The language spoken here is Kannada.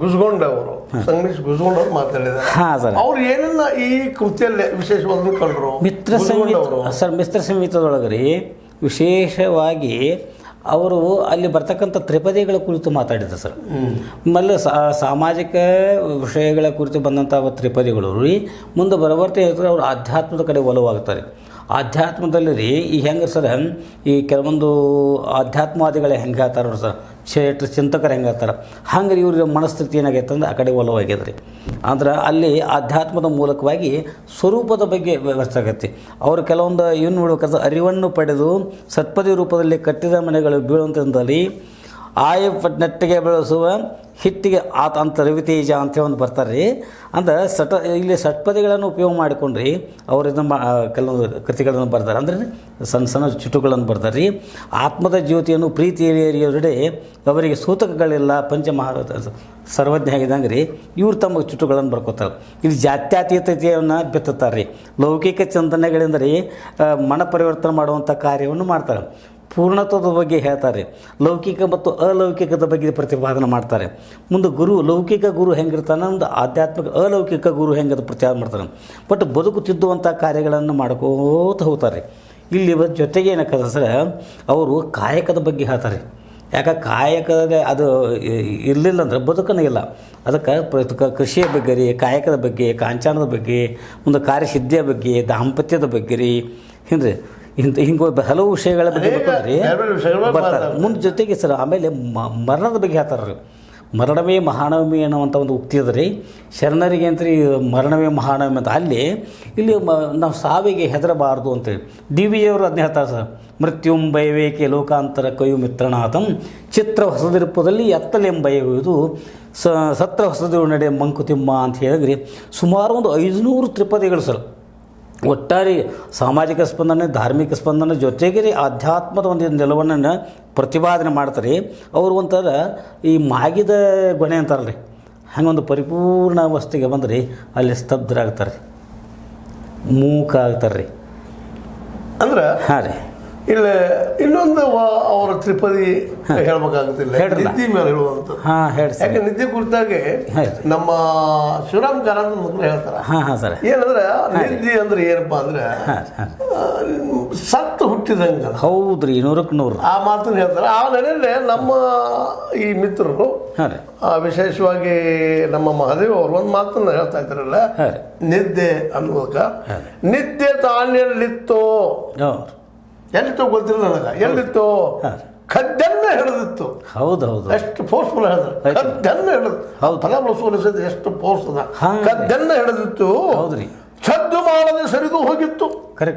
ಗುಜ್ಗೊಂಡವರು ಸಂಗಮೇಶ್ ಗುಜ್ಗೊಂಡವ್ರು ಮಾತಾಡಿದ್ದಾರೆ. ಅವ್ರು ಏನೆಲ್ಲ ಈ ಕೃತಿಯಲ್ಲಿ ವಿಶೇಷವಾದ ಕಂಡ್ರು? ಮಿತ್ರ ಸಂಹಿತದೊಳಗೆ ರೀ ವಿಶೇಷವಾಗಿ ಅವರು ಅಲ್ಲಿ ಬರ್ತಕ್ಕಂಥ ತ್ರಿಪದಿಗಳ ಕುರಿತು ಮಾತಾಡಿದ್ರು ಸರ್. ಆಮೇಲೆ ಸಾಮಾಜಿಕ ವಿಷಯಗಳ ಕುರಿತು ಬಂದಂಥ ತ್ರಿಪದಿಗಳು ರೀ ಮುಂದೆ ಬರಬರ್ತಾ ಹೇಳ್ತಾರೆ ಅವರು ಆಧ್ಯಾತ್ಮದ ಕಡೆ ಒಲವಾಗ್ತಾರೆ. ಆಧ್ಯಾತ್ಮದಲ್ಲಿ ರೀ ಈ ಹೆಂಗೆ ಸರ್ ಈ ಕೆಲವೊಂದು ಆಧ್ಯಾತ್ಮವಾದಿಗಳು ಹೆಂಗೆ ಹೇಳ್ತಾರೆ ಸರ್, ಚಿಂತಕರು ಹೆಂಗೆ ಹೇಳ್ತಾರೆ ಹಂಗೆ ಇವ್ರ ಮನಸ್ಥಿತಿ ಏನಾಗೈತೆ ಅಂದ್ರೆ ಆ ಕಡೆ ಒಲವಾಗ್ಯದ ರೀ. ಅಂದ್ರೆ ಅಲ್ಲಿ ಆಧ್ಯಾತ್ಮದ ಮೂಲಕವಾಗಿ ಸ್ವರೂಪದ ಬಗ್ಗೆ ವ್ಯವಸ್ಥೆ ಆಗತ್ತೆ. ಅವರು ಕೆಲವೊಂದು ಏನು ನೋಡ್ಬೇಕಾದ್ರೆ ಅರಿವನ್ನು ಪಡೆದು ಸತ್ಪದಿ ರೂಪದಲ್ಲಿ ಕಟ್ಟಿದ ಮನೆಗಳು ಬೀಳುವಂಥದ್ದಲ್ಲಿ ನೆಟ್ಟಿಗೆ ಬೆಳೆಸುವ ಹಿಟ್ಟಿಗೆ ಆತ ಅಂತ ರವಿತೇಜ ಅಂತೇಳಿ ಒಂದು ಬರ್ತಾರೆ ರೀ. ಅಂದ್ರೆ ಇಲ್ಲಿ ಷಟ್ಪದಿಗಳನ್ನು ಉಪಯೋಗ ಮಾಡಿಕೊಂಡ್ರಿ ಅವರು ಇದನ್ನು ಕೆಲವೊಂದು ಕೃತಿಗಳನ್ನು ಬರ್ತಾರೆ. ಅಂದರೆ ಸಣ್ಣ ಸಣ್ಣ ಚುಟುಗಳನ್ನು ಬರ್ತಾರೆ ರೀ. ಆತ್ಮದ ಜ್ಯೋತಿಯನ್ನು ಪ್ರೀತಿಯರಿಯವರೆಡೆ ಅವರಿಗೆ ಸೂತಕಗಳಿಲ್ಲ ಪಂಚಮಹಾ ಸರ್ವಜ್ಞ ಆಗಿದ್ದಂಗೆ ರೀ ಇವ್ರು ತಮ್ಮ ಚುಟುಗಳನ್ನು ಬರ್ಕೋತಾರೆ. ಇಲ್ಲಿ ಜಾತ್ಯತೀತತೆಯನ್ನು ಬೆತ್ತುತ್ತಾರೆ ರೀ. ಲೌಕಿಕ ಚಿಂತನೆಗಳಿಂದ ರೀ ಮನ ಪರಿವರ್ತನೆ ಮಾಡುವಂಥ ಕಾರ್ಯವನ್ನು ಮಾಡ್ತಾರೆ. ಪೂರ್ಣತ್ವದ ಬಗ್ಗೆ ಹೇಳ್ತಾರೆ, ಲೌಕಿಕ ಮತ್ತು ಅಲೌಕಿಕದ ಬಗ್ಗೆ ಪ್ರತಿಪಾದನೆ ಮಾಡ್ತಾರೆ. ಮುಂದೆ ಲೌಕಿಕ ಗುರು ಹೆಂಗಿರ್ತಾನೆ, ಒಂದು ಆಧ್ಯಾತ್ಮಿಕ ಅಲೌಕಿಕ ಗುರು ಹೆಂಗೆ ಪ್ರತಿಪಾದನೆ ಮಾಡ್ತಾನೆ. ಬಟ್ ಬದುಕುತ್ತಿದ್ದುವಂಥ ಕಾರ್ಯಗಳನ್ನು ಮಾಡ್ಕೋತ ಹೋಗ್ತಾರೆ. ಇಲ್ಲಿ ಜೊತೆಗೆ ಏನಕ್ಕದ ಸರ್ ಅವರು ಕಾಯಕದ ಬಗ್ಗೆ ಹೇಳ್ತಾರೆ. ಯಾಕೆ ಕಾಯಕದ ಅದು ಇರಲಿಲ್ಲ ಅಂದ್ರೆ ಬದುಕನೇ ಇಲ್ಲ. ಅದಕ್ಕೆ ಕೃಷಿಯ ಬಗ್ಗೆ ರೀ, ಕಾಯಕದ ಬಗ್ಗೆ, ಕಾಂಚಾಣದ ಬಗ್ಗೆ, ಒಂದು ಕಾರ್ಯಸಿದ್ಧಿಯ ಬಗ್ಗೆ, ದಾಂಪತ್ಯದ ಬಗ್ಗೆ ರೀ ಹಿಂದೆ ಹಿಂಗೆ ಹಲವು ವಿಷಯಗಳ ಬಗ್ಗೆ ಬರ್ತಾರೆ. ಮುಂದೆ ಜೊತೆಗೆ ಸರ್ ಆಮೇಲೆ ಮರಣದ ಬಗ್ಗೆ ಹೇಳ್ತಾರೆ ರೀ. ಮರಣವೇ ಮಹಾನವಮಿ ಅನ್ನುವಂಥ ಒಂದು ಉಕ್ತಿ ಅದ ರೀ. ಶರಣರಿಗೆ ಅಂತ ಮರಣವೇ ಮಹಾನವಮಿ ಅಂತ. ಅಲ್ಲಿ ಇಲ್ಲಿ ನಾವು ಸಾವಿಗೆ ಹೆದರಬಾರ್ದು ಅಂತೇಳಿ ಡಿ.ವಿ.ಅವರು ಅದನ್ನ ಹೇಳ್ತಾರೆ ಸರ್. ಮೃತ್ಯುಂ ಭಯವೇಕೆ ಲೋಕಾಂತರ ಕಯು ಮಿತ್ರನಾಥಂ ಚಿತ್ರ ಹೊಸದಿರುಪದಲ್ಲಿ ಎತ್ತಲೆಂಬಯುವುದು ಸತ್ರ ಹೊಸದು ನಡೆ ಮಂಕುತಿಮ್ಮ ಅಂತ ಹೇಳಿದ್ರಿ. ಸುಮಾರು ಒಂದು 500 ತ್ರಿಪದಿಗಳು ಸರ್. ಒಟ್ಟಾರೆ ಸಾಮಾಜಿಕ ಸ್ಪಂದನೆ, ಧಾರ್ಮಿಕ ಸ್ಪಂದನೆ ಜೊತೆಗೆ ರೀ ಆಧ್ಯಾತ್ಮದ ಒಂದು ನಿಲುವನ್ನು ಪ್ರತಿಪಾದನೆ ಮಾಡ್ತಾರೆ. ಅವರು ಒಂಥರ ಈ ಮಾಗಿದ ಗೊನೆ ಅಂತಾರಲ್ಲ ರೀ ಹಂಗೆ ಒಂದು ಪರಿಪೂರ್ಣ ಅವಸ್ಥೆಗೆ ಬಂದ್ರಿ ಅಲ್ಲಿ ಸ್ತಬ್ಧರಾಗ್ತಾರೆ, ಮೂಕ ಆಗ್ತಾರೆ ರೀ. ಅಂದ್ರೆ ಹಾಂ ರೀ ಇಲ್ಲ ಇನ್ನೊಂದು ಅವರ ತ್ರಿಪದಿ ಹೇಳ್ಬೇಕಾಗುತ್ತಿಲ್ಲ ನಿದ್ದೆ ಮೇಲೆ ಹೇಳುವಂಥದ್ದು. ಯಾಕೆ ನಿದ್ದೆ ಕುರಿತಾಗೆ ನಮ್ಮ ಶಿವರಾಮ್ ಕಾರಂತ ಮಕ್ಕಳು ಹೇಳ್ತಾರೆ. ಏನಂದ್ರೆ ನಿದ್ದೆ ಅಂದ್ರೆ ಏನಪ್ಪಾ ಅಂದ್ರೆ ಸತ್ತು ಹುಟ್ಟಿದಂಗ. ಹೌದ್ರಿ, 100ಕ್ಕೆ 100 ಆ ಮಾತನ್ನು ಹೇಳ್ತಾರೆ. ಆ ನೆಲೆಯಲ್ಲೇ ನಮ್ಮ ಈ ಮಿತ್ರರು ವಿಶೇಷವಾಗಿ ನಮ್ಮ ಮಹಾದೇವ್ ಅವರು ಒಂದು ಮಾತನ್ನು ಹೇಳ್ತಾ ಇದ್ದಾರಲ್ಲ, ನಿದ್ದೆ ಅನ್ನುವಾಗ ನಿದ್ದೆ ತಾನೆಲ್ಲಿತ್ತೋ ಎಲ್ಲಿತ್ತೋ ಗೊತ್ತಿಲ್ಲ ನನಗೆ. ಎಲ್ಲಿತ್ತು? ಕದ್ದನ್ನ ಹಿಡಿದಿತ್ತು. ಹೌದೌದು, ಎಷ್ಟು ಫೋರ್ಸ್ಫುಲ್ ಹೇಳಿದ್ರೆ ಕದ್ದನ್ನ ಹಿಡಿದು ಫಲ ಬಳಸುವ ಎಷ್ಟು ಫೋರ್ಸ್ ಅದ. ಕದ್ದನ್ನ ಹಿಡಿದಿತ್ತು, ಸದ್ದು ಮಾಡದೆ ಸರಿದು ಹೋಗಿತ್ತು. ಕರೆಕ್ಟ್.